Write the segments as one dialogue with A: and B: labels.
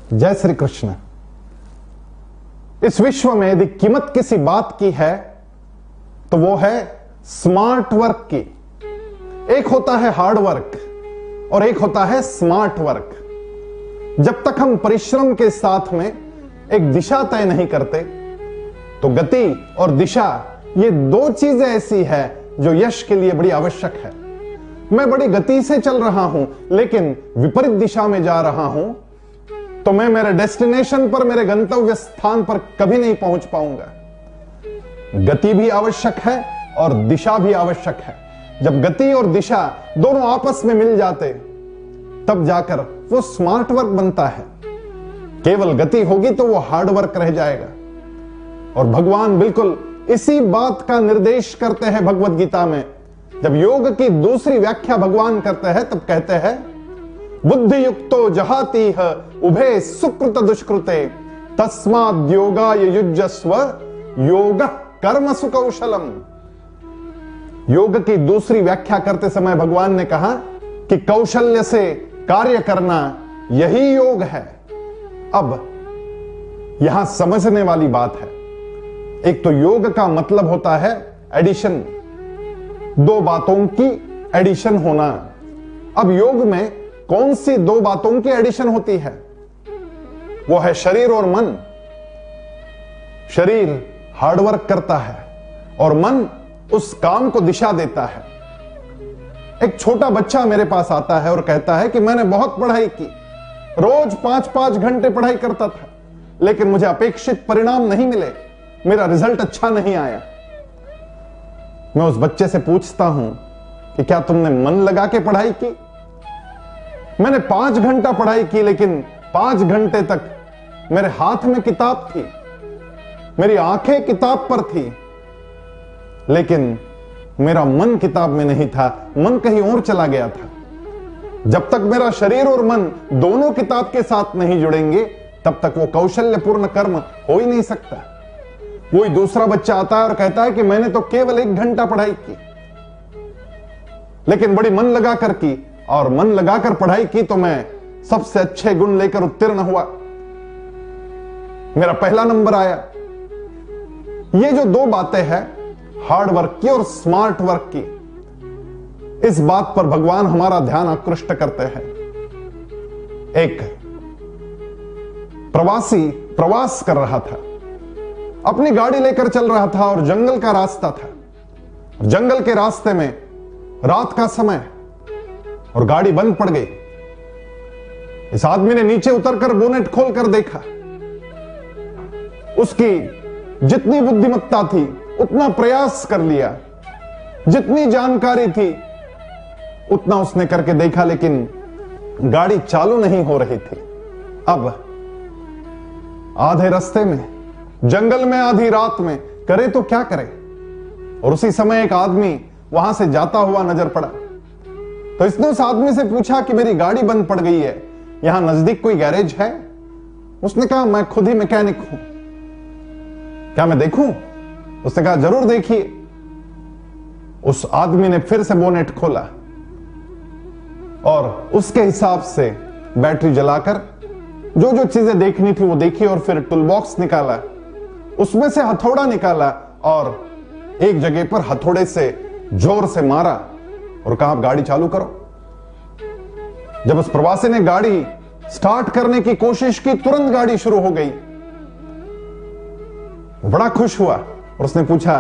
A: जय श्री कृष्ण। इस विश्व में यदि कीमत किसी बात की है तो वो है स्मार्ट वर्क की। एक होता है हार्ड वर्क और एक होता है स्मार्ट वर्क। जब तक हम परिश्रम के साथ में एक दिशा तय नहीं करते तो गति और दिशा, ये दो चीजें ऐसी है जो यश के लिए बड़ी आवश्यक है। मैं बड़ी गति से चल रहा हूं लेकिन विपरीत दिशा में जा रहा हूं तो मैं मेरे डेस्टिनेशन पर, मेरे गंतव्य स्थान पर कभी नहीं पहुंच पाऊंगा। गति भी आवश्यक है और दिशा भी आवश्यक है। जब गति और दिशा दोनों आपस में मिल जाते तब जाकर वो स्मार्ट वर्क बनता है। केवल गति होगी तो वो हार्ड वर्क रह जाएगा। और भगवान बिल्कुल इसी बात का निर्देश करते हैं भगवत गीता में। जब योग की दूसरी व्याख्या भगवान करते हैं तब कहते हैं, बुद्धि युक्तो जहातीह उभे सुकृत दुष्कृते तस्माद् योगाय युज्यस्व योगः कर्मसु कौशलम। योग की दूसरी व्याख्या करते समय भगवान ने कहा कि कौशल्य से कार्य करना यही योग है। अब यहां समझने वाली बात है, एक तो योग का मतलब होता है एडिशन, दो बातों की एडिशन होना। अब योग में कौन सी दो बातों की एडिशन होती है? वो है शरीर और मन। शरीर हार्डवर्क करता है और मन उस काम को दिशा देता है। एक छोटा बच्चा मेरे पास आता है और कहता है कि मैंने बहुत पढ़ाई की, रोज 5-5 घंटे पढ़ाई करता था, लेकिन मुझे अपेक्षित परिणाम नहीं मिले, मेरा रिजल्ट अच्छा नहीं आया। मैं उस बच्चे से पूछता हूं कि क्या तुमने मन लगा के पढ़ाई की? मैंने 5 घंटा पढ़ाई की लेकिन 5 घंटे तक मेरे हाथ में किताब थी, मेरी आंखें किताब पर थी, लेकिन मेरा मन किताब में नहीं था, मन कहीं और चला गया था। जब तक मेरा शरीर और मन दोनों किताब के साथ नहीं जुड़ेंगे तब तक वो कौशल्यपूर्ण कर्म हो ही नहीं सकता। वही दूसरा बच्चा आता है और कहता है कि मैंने तो केवल 1 घंटा पढ़ाई की, लेकिन बड़ी मन लगाकर की, और मन लगाकर पढ़ाई की तो मैं सबसे अच्छे गुण लेकर उत्तीर्ण हुआ, मेरा पहला नंबर आया। ये जो दो बातें हैं, हार्ड वर्क की और स्मार्ट वर्क की, इस बात पर भगवान हमारा ध्यान आकृष्ट करते हैं। एक प्रवासी प्रवास कर रहा था, अपनी गाड़ी लेकर चल रहा था और जंगल का रास्ता था। जंगल के रास्ते में रात का समय और गाड़ी बंद पड़ गई। इस आदमी ने नीचे उतरकर बोनेट खोलकर देखा। उसकी जितनी बुद्धिमत्ता थी उतना प्रयास कर लिया, जितनी जानकारी थी उतना उसने करके देखा, लेकिन गाड़ी चालू नहीं हो रही थी। अब आधे रास्ते में, जंगल में, आधी रात में करे तो क्या करे? और उसी समय एक आदमी वहां से जाता हुआ नजर पड़ा। तो इसने उस आदमी से पूछा कि मेरी गाड़ी बंद पड़ गई है, यहां नजदीक कोई गैरेज है? उसने कहा मैं खुद ही मैकेनिक हूं, क्या मैं देखूं? उसने कहा जरूर देखिए। उस आदमी ने फिर से बोनेट खोला और उसके हिसाब से बैटरी जलाकर जो जो चीजें देखनी थी वो देखी, और फिर टूल बॉक्स निकाला, उसमें से हथौड़ा निकाला और एक जगह पर हथौड़े से जोर से मारा और कहा आप गाड़ी चालू करो। जब उस प्रवासी ने गाड़ी स्टार्ट करने की कोशिश की, तुरंत गाड़ी शुरू हो गई। वो बड़ा खुश हुआ और उसने पूछा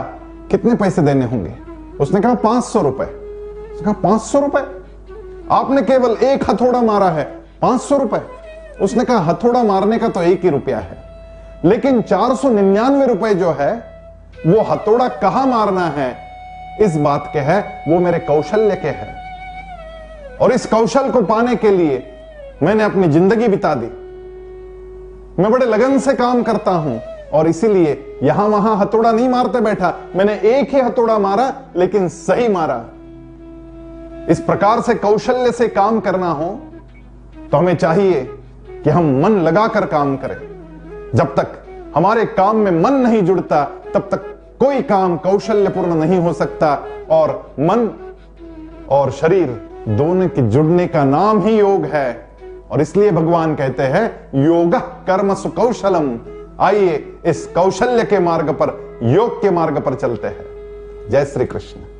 A: कितने पैसे देने होंगे? उसने कहा 500 रुपए। उसने कहा 500 रुपए? आपने केवल एक हथौड़ा मारा है, 500 रुपए? उसने कहा हथौड़ा मारने का तो 1 ही रुपया है, लेकिन 499 रुपए जो है वो हथौड़ा कहां मारना है इस बात के है, वो मेरे कौशल्य के है। और इस कौशल को पाने के लिए मैंने अपनी जिंदगी बिता दी। मैं बड़े लगन से काम करता हूं और इसीलिए यहां वहां हथौड़ा नहीं मारते बैठा, मैंने एक ही हथौड़ा मारा लेकिन सही मारा। इस प्रकार से कौशल्य से काम करना हो तो हमें चाहिए कि हम मन लगाकर काम करें। जब तक हमारे काम में मन नहीं जुड़ता तब तक कोई काम कौशल्यपूर्ण नहीं हो सकता, और मन और शरीर दोनों के जुड़ने का नाम ही योग है। और इसलिए भगवान कहते हैं योग कर्म सुकौशलम। आइए इस कौशल्य के मार्ग पर, योग के मार्ग पर चलते हैं। जय श्री कृष्ण।